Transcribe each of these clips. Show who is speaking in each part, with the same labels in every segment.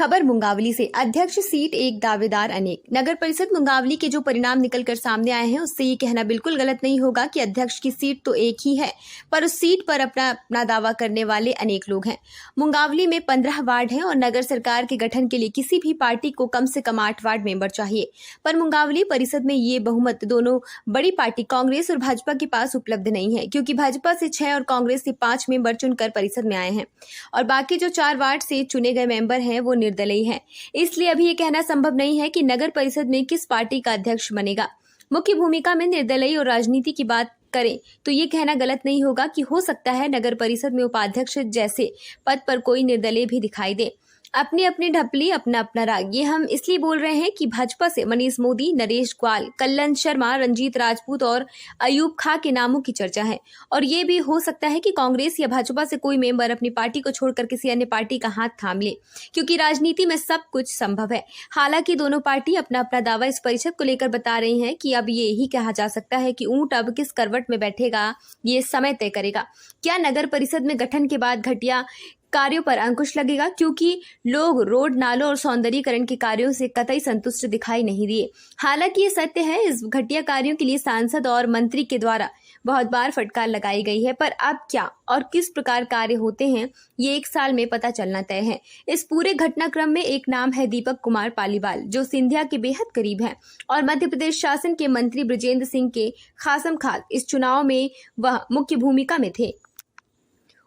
Speaker 1: खबर मुंगावली से। अध्यक्ष सीट एक, दावेदार अनेक। नगर परिषद मुंगावली के जो परिणाम निकलकर सामने आए हैं उससे ये कहना बिल्कुल गलत नहीं होगा कि अध्यक्ष की सीट तो एक ही है, पर उस सीट पर अपना दावा करने वाले अनेक लोग हैं। मुंगावली में 15 वार्ड हैं और नगर सरकार के गठन के लिए किसी भी पार्टी को कम से कम 8 वार्ड मेंबर चाहिए, पर मुंगावली परिषद में ये बहुमत दोनों बड़ी पार्टी कांग्रेस और भाजपा के पास उपलब्ध नहीं है, क्योंकि भाजपा से 6 और कांग्रेस से 5 मेंबर चुनकर परिषद में आए हैं और बाकी जो 4 वार्ड से चुने गए मेंबर हैं वो निर्दलीय है। इसलिए अभी ये कहना संभव नहीं है कि नगर परिषद में किस पार्टी का अध्यक्ष बनेगा। मुख्य भूमिका में निर्दलीय और राजनीति की बात करें तो ये कहना गलत नहीं होगा कि हो सकता है नगर परिषद में उपाध्यक्ष जैसे पद पर कोई निर्दलीय भी दिखाई दे। अपनी अपनी ढपली, अपना अपना राग। ये हम इसलिए बोल रहे हैं कि भाजपा से मनीष मोदी, नरेश ग्वाल, कल्लन शर्मा, रंजीत राजपूत और अयूब खां के नामों की चर्चा है और ये भी हो सकता है कि कांग्रेस या भाजपा से कोई मेंबर अपनी पार्टी को छोड़कर किसी अन्य पार्टी का हाथ थाम ले, क्योंकि राजनीति में सब कुछ संभव है। हालांकि दोनों पार्टी अपना अपना दावा इस परिषद को लेकर बता रही हैं कि अब ये ही कहा जा सकता है कि ऊंट अब किस करवट में बैठेगा ये समय तय करेगा। क्या नगर परिषद में गठन के बाद घटिया कार्यों पर अंकुश लगेगा, क्योंकि लोग रोड, नालों और सौंदर्यीकरण के कार्यों से कतई संतुष्ट दिखाई नहीं दिए। हालांकि ये सत्य है, इस घटिया कार्यों के लिए सांसद और मंत्री के द्वारा बहुत बार फटकार लगाई गई है, पर अब क्या और किस प्रकार कार्य होते हैं ये 1 साल में पता चलना तय है। इस पूरे घटनाक्रम में एक नाम है दीपक कुमार पालीवाल, जो सिंधिया के बेहद करीब हैं और मध्य प्रदेश शासन के मंत्री बृजेंद्र सिंह के खासम खास इस चुनाव में वह मुख्य भूमिका में थे।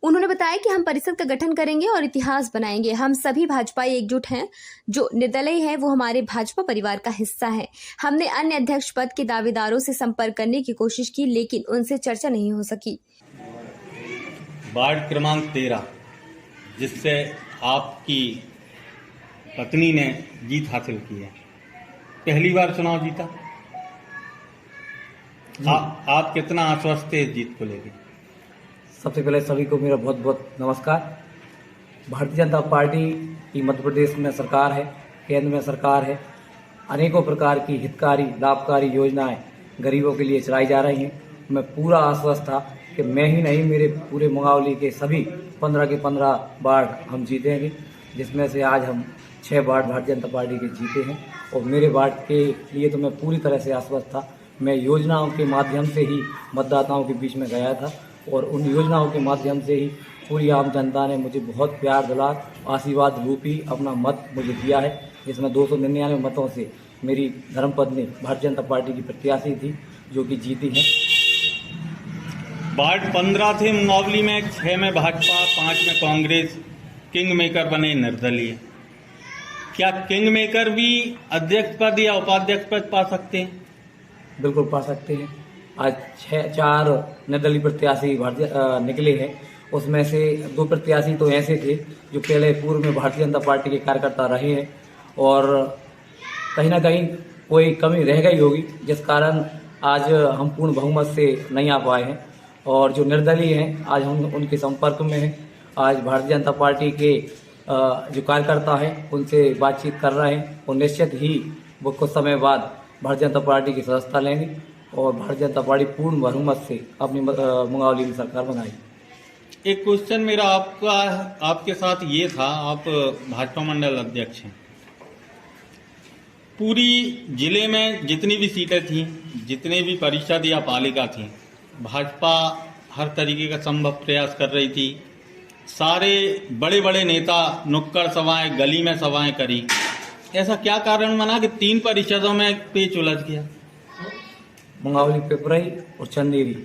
Speaker 1: उन्होंने बताया कि हम परिषद का गठन करेंगे और इतिहास बनाएंगे। हम सभी भाजपाई एकजुट हैं। जो निर्दलीय है वो हमारे भाजपा परिवार का हिस्सा है। हमने अन्य अध्यक्ष पद के दावेदारों से संपर्क करने की कोशिश की, लेकिन उनसे चर्चा नहीं हो सकी।
Speaker 2: वार्ड क्रमांक 13, जिससे आपकी पत्नी ने जीत हासिल की है, पहली बार चुनाव जीता। आप कितना आश्वस्त थे इस जीत को लेकर?
Speaker 3: सबसे पहले सभी को मेरा बहुत बहुत नमस्कार। भारतीय जनता पार्टी की मध्य प्रदेश में सरकार है, केंद्र में सरकार है। अनेकों प्रकार की हितकारी, लाभकारी योजनाएं गरीबों के लिए चलाई जा रही हैं। मैं पूरा आश्वस्त था कि मैं ही नहीं, मेरे पूरे मुंगावली के सभी 15 के 15 वार्ड हम जीतेंगे, जिसमें से आज हम 6 वार्ड भारतीय जनता पार्टी के जीते हैं और मेरे वार्ड के लिए तो मैं पूरी तरह से आश्वस्त था। मैं योजनाओं के माध्यम से ही मतदाताओं के बीच में गया था और उन योजनाओं के माध्यम से ही पूरी आम जनता ने मुझे बहुत प्यार, दुलार, आशीर्वाद रूपी अपना मत मुझे दिया है, जिसमें 299 मतों से मेरी धर्मपत्नी भारतीय जनता पार्टी की प्रत्याशी थी, जो कि जीती है।
Speaker 2: वार्ड 15 थे मुंगावली में, 6 में भाजपा, 5 में कांग्रेस। किंग मेकर बने निर्दलीय। क्या किंग मेकर भी अध्यक्ष पद या उपाध्यक्ष पद पा सकते हैं?
Speaker 3: बिल्कुल पा सकते हैं। आज 4 निर्दलीय प्रत्याशी निकले हैं, उसमें से 2 प्रत्याशी तो ऐसे थे जो पहले पूर्व में भारतीय जनता पार्टी के कार्यकर्ता रहे हैं और कहीं ना कहीं कोई कमी रह गई होगी, जिस कारण आज हम पूर्ण बहुमत से नहीं आ पाए हैं। और जो निर्दलीय हैं आज हम उनके संपर्क में हैं। आज भारतीय जनता पार्टी के जो कार्यकर्ता हैं उनसे बातचीत कर रहे हैं और निश्चित ही वो कुछ समय बाद भारतीय जनता पार्टी की सदस्यता लेंगे और भारतीय जनता पार्टी पूर्ण बहुमत से अपनी मुंगावली में सरकार बनाएगी।
Speaker 2: एक क्वेश्चन मेरा आपके साथ ये था, आप भाजपा मंडल अध्यक्ष हैं। पूरी जिले में जितनी भी सीटें थीं, जितने भी परिषद या पालिका थी, भाजपा हर तरीके का संभव प्रयास कर रही थी। सारे बड़े बड़े नेता नुक्कड़ सभाएं, गली में सभाएं करी। ऐसा क्या कारण बना कि 3 परिषदों में पेच उलझ गया?
Speaker 3: मुंगावली, पिपरई और चंदेरी,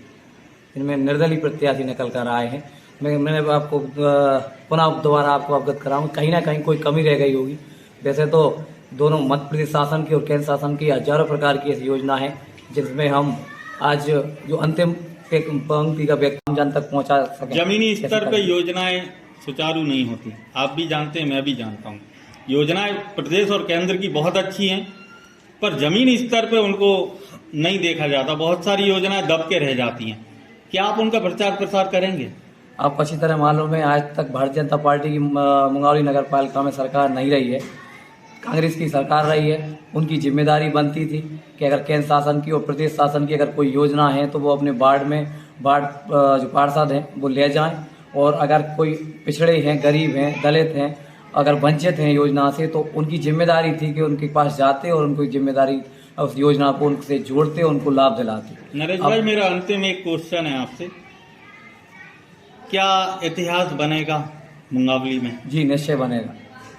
Speaker 3: इनमें निर्दलीय प्रत्याशी निकल कर आए हैं। मैंने आपको पुनः दोबारा आपको अवगत कराऊं, कहीं ना कहीं कोई कमी रह गई होगी। वैसे तो दोनों मध्य प्रदेश शासन की और केंद्र शासन की हजारों प्रकार की ऐसी योजना है, जिसमें हम आज जो अंतिम पंक्ति का व्यक्ति आम जन तक पहुंचा सके।
Speaker 2: जमीनी स्तर पर योजनाएं सुचारू नहीं होती, आप भी जानते हैं, मैं भी जानता हूँ। योजनाएं प्रदेश और केंद्र की बहुत अच्छी हैं, पर जमीनी स्तर पर उनको नहीं देखा जाता। बहुत सारी योजनाएं दब के रह जाती हैं। क्या आप उनका प्रचार प्रसार करेंगे?
Speaker 3: आपको अच्छी तरह मालूम है, आज तक भारतीय जनता पार्टी की मुंगावली नगर पालिका में सरकार नहीं रही है, कांग्रेस की सरकार रही है। उनकी जिम्मेदारी बनती थी कि अगर केंद्र शासन की और प्रदेश शासन की अगर कोई योजना है तो वो अपने वार्ड में जो पार्षद हैं वो ले जाएं, और अगर कोई पिछड़े हैं, गरीब हैं, दलित हैं, अगर वंचित हैं योजना से तो उनकी जिम्मेदारी थी कि उनके पास जाते और उनको जिम्मेदारी उस योजना को उनसे जोड़ते और उनको लाभ दिलाते।
Speaker 2: नरेश भाई, मेरा अंतिम एक क्वेश्चन है आपसे, क्या इतिहास बनेगा मुंगावली में?
Speaker 3: जी निश्चय बनेगा।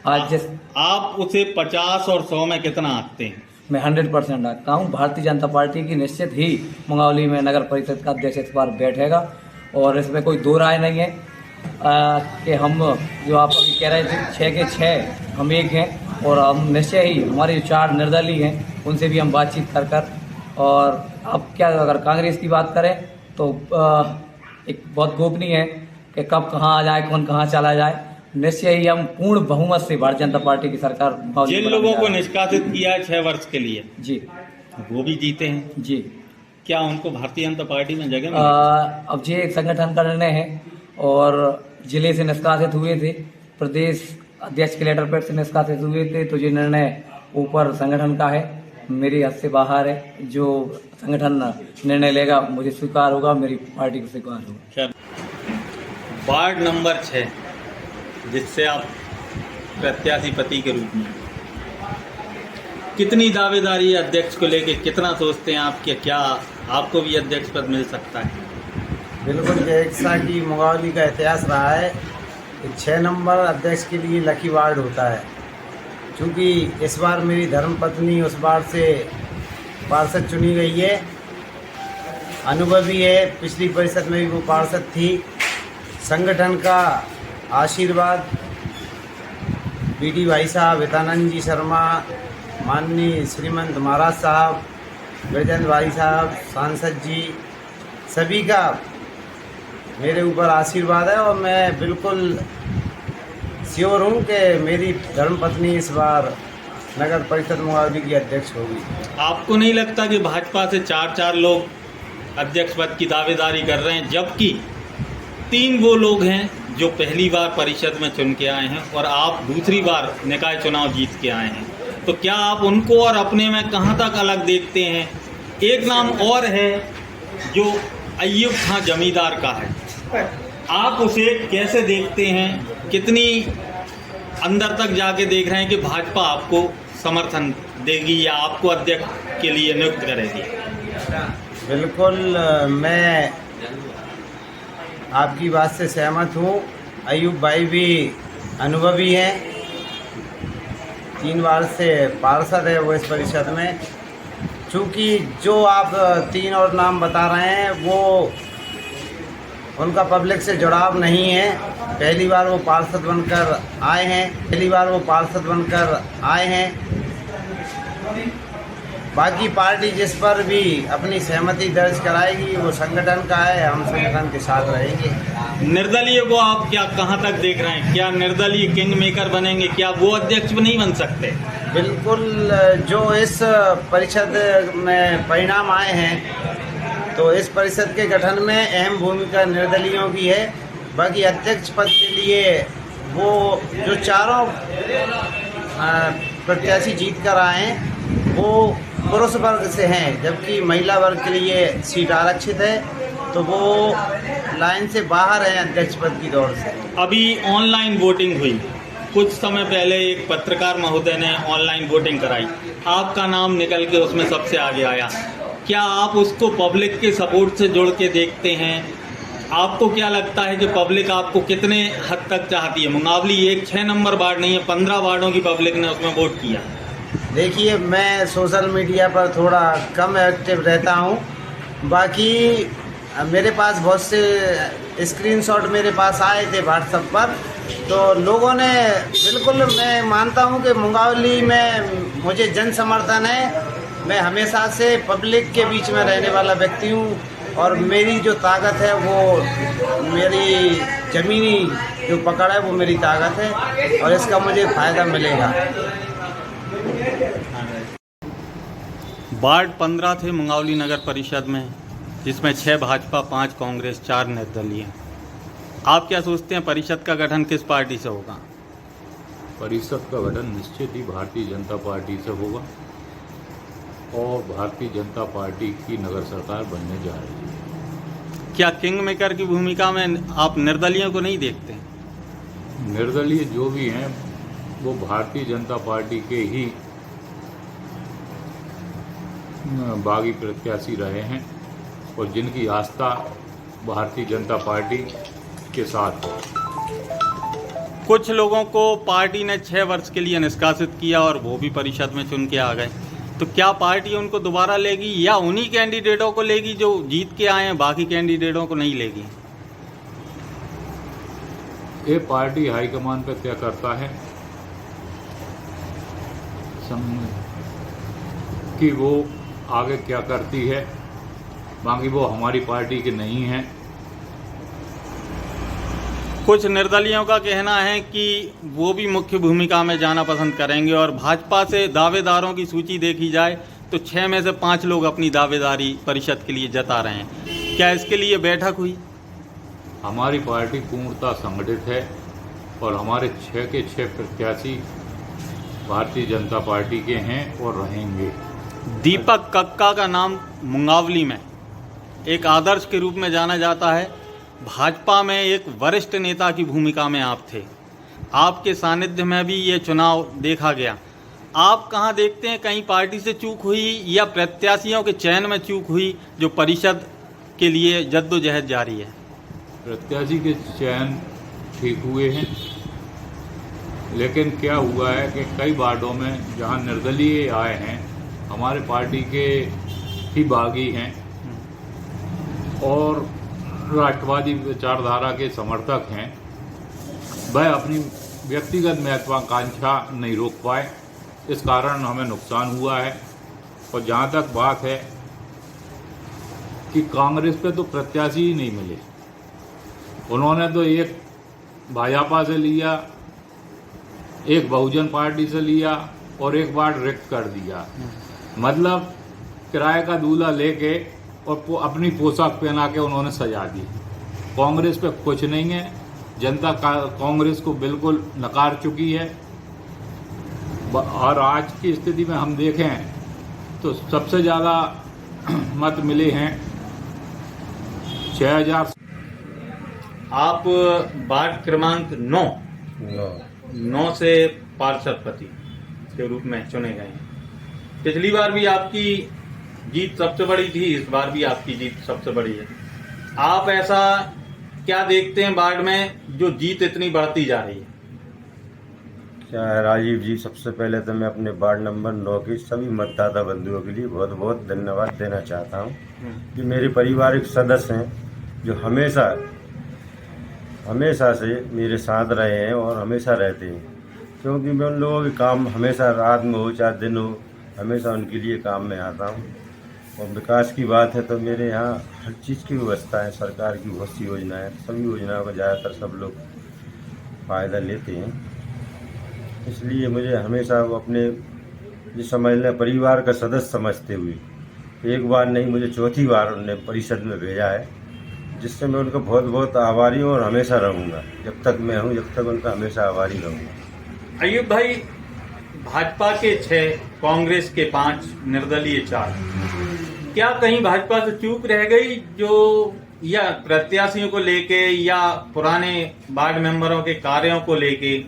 Speaker 3: आज जिस
Speaker 2: आप उसे 50 और 100 में कितना आंकते हैं?
Speaker 3: मैं 100% रखता हूँ। भारतीय जनता पार्टी की निश्चित ही मुंगावली में नगर परिषद का अध्यक्ष इस बार बैठेगा और इसमें कोई दो राय नहीं है कि हम जो आप अभी कह रहे थे 6 के 6 हम एक हैं और हम निश्चय ही हमारे जो 4 निर्दलीय हैं उनसे भी हम बातचीत कर और अब क्या अगर कांग्रेस की बात करें तो एक बहुत गोपनीय है कि कब कहाँ आ जाए कौन कहाँ चला जाए। निश्चय ही हम पूर्ण बहुमत से भारतीय जनता पार्टी की सरकार
Speaker 2: जिन लोगों को निष्कासित किया है 6 वर्ष के लिए,
Speaker 3: जी
Speaker 2: वो भी जीते हैं
Speaker 3: जी,
Speaker 2: क्या उनको भारतीय जनता पार्टी में जगह मिली?
Speaker 3: अब ये एक संगठन का निर्णय है और जिले से निष्कासित हुए थे, प्रदेश अध्यक्ष के लेटर पैड से निष्कासित हुए थे, तो ये निर्णय ऊपर संगठन का है, मेरे हाथ से बाहर है। जो संगठन निर्णय लेगा मुझे स्वीकार होगा, मेरी पार्टी को स्वीकार होगा।
Speaker 2: वार्ड नंबर 6 जिससे आप प्रत्याशी पति के रूप में, कितनी दावेदारी है अध्यक्ष को लेके? कितना सोचते हैं आप कि क्या आपको भी अध्यक्ष पद मिल सकता है?
Speaker 4: बिल्कुल, जैसा कि मुंगावली का इतिहास रहा है कि 6 नंबर अध्यक्ष के लिए लकी वार्ड होता है। क्योंकि इस बार मेरी धर्मपत्नी उस बार से पार्षद चुनी गई है, अनुभवी है, पिछली परिषद में भी वो पार्षद थी। संगठन का आशीर्वाद, बीडी भाई साहब, हितानंद जी शर्मा, माननीय श्रीमंत महाराज साहब, ब्रजेंद्र भाई साहब, सांसद जी, सभी का मेरे ऊपर आशीर्वाद है और मैं बिल्कुल श्योर हूँ कि मेरी धर्मपत्नी इस बार नगर परिषद मुंगावली की अध्यक्ष होगी।
Speaker 2: आपको नहीं लगता कि भाजपा से 4 लोग अध्यक्ष पद की दावेदारी कर रहे हैं, जबकि 3 वो लोग हैं जो पहली बार परिषद में चुन के आए हैं और आप दूसरी बार निकाय चुनाव जीत के आए हैं? तो क्या आप उनको और अपने में कहाँ तक अलग देखते हैं? एक नाम और है जो अय्यूब खां जमींदार का है, आप उसे कैसे देखते हैं? कितनी अंदर तक जाके देख रहे हैं कि भाजपा आपको समर्थन देगी या आपको अध्यक्ष के लिए नियुक्त करेगी?
Speaker 4: बिल्कुल, मैं आपकी बात से सहमत हूँ। अय्यूब भाई भी अनुभवी हैं, 3 बार से पार्षद है वो इस परिषद में। चूँकि जो आप 3 और नाम बता रहे हैं वो उनका पब्लिक से जुड़ाव नहीं है, पहली बार वो पार्षद बनकर आए हैं। बाकी पार्टी जिस पर भी अपनी सहमति दर्ज कराएगी वो संगठन का है, हम संगठन के साथ रहेंगे।
Speaker 2: निर्दलीय को आप क्या कहाँ तक देख रहे हैं? क्या निर्दलीय किंग मेकर बनेंगे? क्या वो अध्यक्ष नहीं बन सकते?
Speaker 4: बिल्कुल, जो इस परिषद में परिणाम आए हैं तो इस परिषद के गठन में अहम भूमिका निर्दलीयों की है। बाकी अध्यक्ष पद के लिए वो जो 4 प्रत्याशी जीत कर आए हैं वो पुरुष वर्ग से हैं, जबकि महिला वर्ग के लिए सीट आरक्षित है, तो वो लाइन से बाहर हैं अध्यक्ष पद की दौड़ से।
Speaker 2: अभी ऑनलाइन वोटिंग हुई, कुछ समय पहले एक पत्रकार महोदय ने ऑनलाइन वोटिंग कराई, आपका नाम निकल के उसमें सबसे आगे आया। क्या आप उसको पब्लिक के सपोर्ट से जोड़ के देखते हैं? आपको क्या लगता है कि पब्लिक आपको कितने हद तक चाहती है? मुंगावली एक 6 नंबर वार्ड नहीं है, 15 वार्डों की पब्लिक ने उसमें वोट किया।
Speaker 4: देखिए, मैं सोशल मीडिया पर थोड़ा कम एक्टिव रहता हूँ, बाकी मेरे पास बहुत से स्क्रीनशॉट मेरे पास आए थे व्हाट्सएप पर, तो लोगों ने बिल्कुल, मैं मानता हूँ कि मुंगावली में मुझे जन समर्थन है। मैं हमेशा से पब्लिक के बीच में रहने वाला व्यक्ति हूँ और मेरी जो ताकत है वो मेरी ज़मीनी जो पकड़ है वो मेरी ताकत है और इसका मुझे फ़ायदा मिलेगा।
Speaker 2: वार्ड 15 थे मुंगावली नगर परिषद में, जिसमें 6 भाजपा, 5 कांग्रेस, 4 निर्दलीय। आप क्या सोचते हैं परिषद का गठन किस पार्टी से होगा?
Speaker 5: परिषद का गठन निश्चित ही भारतीय जनता पार्टी से होगा और भारतीय जनता पार्टी की नगर सरकार बनने जा रही है।
Speaker 2: क्या किंग मेकर की भूमिका में आप निर्दलियों को नहीं देखते?
Speaker 5: निर्दलीय जो भी हैं वो भारतीय जनता पार्टी के ही बागी प्रत्याशी रहे हैं और जिनकी आस्था भारतीय जनता पार्टी के साथ है।
Speaker 2: कुछ लोगों को पार्टी ने 6 वर्ष के लिए निष्कासित किया और वो भी परिषद में चुन के आ गए, तो क्या पार्टी उनको दोबारा लेगी या उन्हीं कैंडिडेटों को लेगी जो जीत के आए हैं, बाकी कैंडिडेटों को नहीं लेगी?
Speaker 5: ये पार्टी हाईकमान पर तय करता है कि वो आगे क्या करती है, बाकी वो हमारी पार्टी के नहीं हैं।
Speaker 2: कुछ निर्दलियों का कहना है कि वो भी मुख्य भूमिका में जाना पसंद करेंगे और भाजपा से दावेदारों की सूची देखी जाए तो 6 में से 5 लोग अपनी दावेदारी परिषद के लिए जता रहे हैं। क्या इसके लिए बैठक हुई?
Speaker 5: हमारी पार्टी पूर्णतः संगठित है और हमारे 6 के 6 प्रत्याशी भारतीय जनता पार्टी के हैं और रहेंगे।
Speaker 2: दीपक कक्का का नाम मुंगावली में एक आदर्श के रूप में जाना जाता है। भाजपा में एक वरिष्ठ नेता की भूमिका में आप थे, आपके सानिध्य में भी ये चुनाव देखा गया। आप कहाँ देखते हैं, कहीं पार्टी से चूक हुई या प्रत्याशियों के चयन में चूक हुई जो परिषद के लिए जद्दोजहद जारी है?
Speaker 5: प्रत्याशी के चयन ठीक हुए हैं, लेकिन क्या हुआ है कि कई वार्डों में जहां निर्दलीय आए हैं, हमारे पार्टी के ही बागी हैं और राष्ट्रवादी विचारधारा के समर्थक हैं, वह अपनी व्यक्तिगत महत्वाकांक्षा नहीं रोक पाए। इस कारण हमें नुकसान हुआ है। और जहाँ तक बात है कि कांग्रेस पे तो प्रत्याशी ही नहीं मिले, उन्होंने तो एक भाजपा से लिया, एक बहुजन पार्टी से लिया और एक बार रिक्त कर दिया। मतलब किराए का दूल्हा लेके और अपनी पोशाक पहना के उन्होंने सजा दी। कांग्रेस पे कुछ नहीं है, जनता कांग्रेस को बिल्कुल नकार चुकी है। और आज की स्थिति में हम देखें तो सबसे ज़्यादा मत मिले हैं 6000।
Speaker 2: आप वार्ड क्रमांक 9 से पार्षद पति के रूप में चुने गए हैं। पिछली बार भी आपकी जीत सबसे बड़ी थी, इस बार भी आपकी जीत सबसे बड़ी है। आप ऐसा क्या देखते हैं वार्ड में जो जीत इतनी बढ़ती जा रही है?
Speaker 6: क्या है राजीव जी, सबसे पहले तो मैं अपने वार्ड नंबर 9 के सभी मतदाता बंधुओं के लिए बहुत बहुत धन्यवाद देना चाहता हूँ कि मेरे पारिवारिक सदस्य हैं जो हमेशा से मेरे साथ रहे हैं और हमेशा रहते हैं, क्योंकि मैं उन लोगों के काम हमेशा रात में हो चाहे दिन हो, हमेशा उनके लिए काम में आता हूँ। और विकास की बात है तो मेरे यहाँ हर चीज़ की व्यवस्था है, सरकार की बहुत सी योजना है, सभी योजनाओं का ज़्यादातर सब लोग फ़ायदा लेते हैं। इसलिए मुझे हमेशा वो अपने ये समझ लें परिवार का सदस्य समझते हुए एक बार नहीं मुझे 4थी बार उन्होंने परिषद में भेजा है, जिससे मैं उनका बहुत बहुत आभारी हूँ और हमेशा रहूँगा। जब तक मैं हूँ जब तक उनका हमेशा आभारी रहूँगा।
Speaker 2: अयूब भाई, भाजपा के 6, कांग्रेस के 5, निर्दलीय 4, क्या कहीं भाजपा से चूक रह गई जो या प्रत्याशियों को लेके या पुराने वार्ड मेंबरों के कार्यों को लेके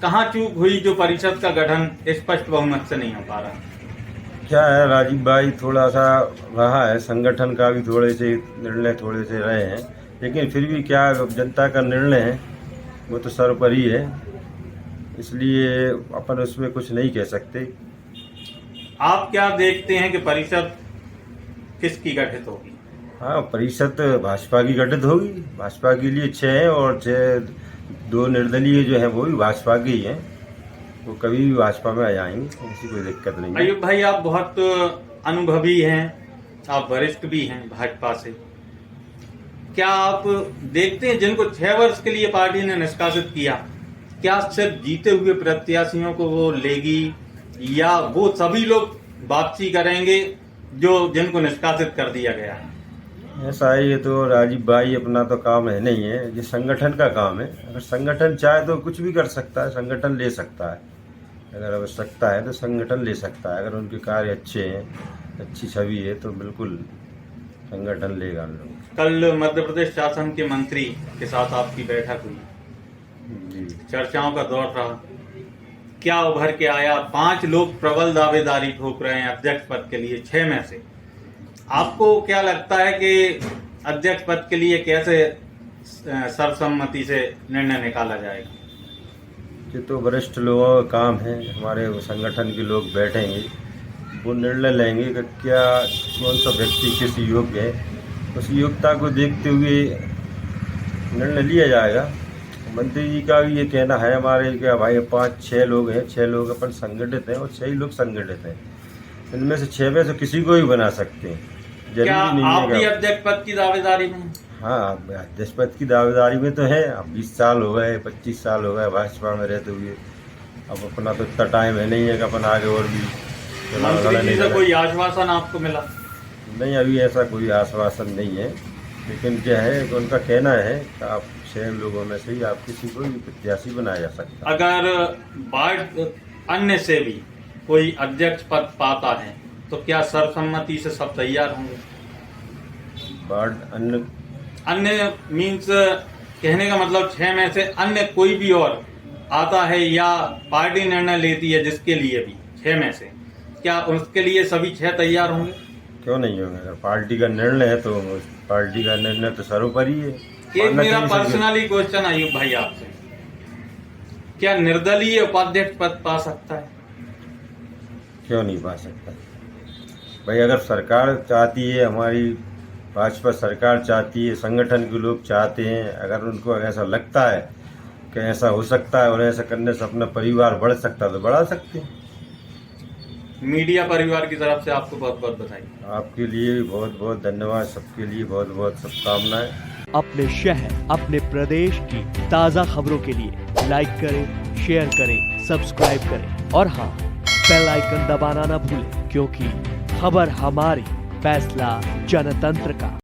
Speaker 2: कहाँ चूक हुई जो परिषद का गठन स्पष्ट बहुमत से नहीं हो पा रहा?
Speaker 6: क्या है राजीव भाई, थोड़ा सा रहा है, संगठन का भी थोड़े से निर्णय थोड़े से रहे हैं, लेकिन फिर भी क्या जनता का निर्णय है वो तो सर्वोपरि है, इसलिए अपन उसमें कुछ नहीं कह सकते।
Speaker 2: आप क्या देखते हैं कि परिषद किसकी गठित होगी?
Speaker 6: हाँ, परिषद भाजपा की गठित होगी। भाजपा के लिए 6 हैं और 2 निर्दलीय जो है वो भी भाजपा के ही हैं, वो कभी भी भाजपा में आ जाएंगे, ऐसी कोई दिक्कत नहीं है।
Speaker 2: अयूब भाई, आप बहुत अनुभवी हैं, आप वरिष्ठ भी हैं भाजपा से। क्या आप देखते हैं जिनको 6 वर्ष के लिए पार्टी ने निष्कासित किया, क्या सिर्फ जीते हुए प्रत्याशियों को वो लेगी या वो सभी लोग वापसी करेंगे जो जिनको निष्कासित कर दिया गया है?
Speaker 6: ऐसा है, ये तो राजीव भाई अपना तो काम है नहीं है, ये संगठन का काम है। अगर संगठन चाहे तो कुछ भी कर सकता है, संगठन ले सकता है, अगर आवश्यकता है तो संगठन ले सकता है। अगर उनके कार्य अच्छे हैं, अच्छी छवि है तो बिल्कुल संगठन लेगा लोग।
Speaker 2: कल मध्य प्रदेश शासन के मंत्री के साथ आपकी बैठक हुई,
Speaker 6: जी।
Speaker 2: चर्चाओं का दौर रहा, क्या उभर के आया? 5 लोग प्रबल दावेदारी ठोक रहे हैं अध्यक्ष पद के लिए 6 में से। आपको क्या लगता है कि अध्यक्ष पद के लिए कैसे सर्वसम्मति से निर्णय निकाला जाएगा?
Speaker 6: ये तो वरिष्ठ लोगों का काम है, हमारे संगठन के लोग बैठेंगे, वो निर्णय लेंगे कि क्या कौन सा व्यक्ति किस योग्य है, उस योग्यता को देखते हुए निर्णय लिया जाएगा। मंत्री जी का भी ये कहना है हमारे कि भाई 5-6 लोग हैं, 6 लोग अपन संगठित हैं और 6 ही लोग संगठित हैं, इनमें से 6 में से किसी को भी बना सकते हैं।
Speaker 2: क्या
Speaker 6: जरूरी नहीं
Speaker 2: आप भी
Speaker 6: है
Speaker 2: अध्यक्ष पद की दावेदारी में हैं?
Speaker 6: हाँ, अध्यक्ष पद की दावेदारी में तो है। अब 20 साल हो गए, 25 साल हो गए भाजपा में रहते हुए, अब अपना तो इतना टाइम है नहीं है कि अपन आगे और भी
Speaker 2: मंत्री जी से कोई आश्वासन आपको मिला?
Speaker 6: नहीं, अभी ऐसा कोई आश्वासन नहीं है, लेकिन क्या है कि उनका कहना है कि आप 6 लोगों में से ही आप किसी को भी प्रत्याशी बनाया जा सकता है।
Speaker 2: अगर वार्ड अन्य से भी कोई अध्यक्ष पद पाता है तो क्या सर्वसम्मति से सब तैयार होंगे?
Speaker 6: वार्ड
Speaker 2: अन्य मीन्स कहने का मतलब 6 में से अन्य कोई भी और आता है या पार्टी निर्णय लेती है जिसके लिए भी 6 में से, क्या उसके लिए सभी 6 तैयार होंगे?
Speaker 6: क्यों नहीं होंगे? अगर पार्टी का निर्णय है तो पार्टी का निर्णय तो सर्वोपरि है।
Speaker 2: एक मेरा पर्सनली क्वेश्चन आयुब भाई आपसे, क्या निर्दलीय उपाध्यक्ष पद पा सकता है?
Speaker 6: क्यों नहीं पा सकता भाई? अगर सरकार चाहती है, हमारी भाजपा सरकार चाहती है, संगठन के लोग चाहते हैं, अगर उनको ऐसा लगता है कि ऐसा हो सकता है और ऐसा करने से अपना परिवार बढ़ सकता है तो बढ़ा सकते हैं।
Speaker 2: मीडिया परिवार की तरफ से आपको बहुत बहुत बधाई।
Speaker 6: आपके लिए बहुत बहुत धन्यवाद, सबके लिए बहुत बहुत शुभकामनाएं।
Speaker 7: अपने शहर, अपने प्रदेश की ताज़ा खबरों के लिए लाइक करें, शेयर करें, सब्सक्राइब करें और हाँ, बेल आइकन दबाना ना भूलें, क्योंकि खबर हमारी, फैसला जनतंत्र का।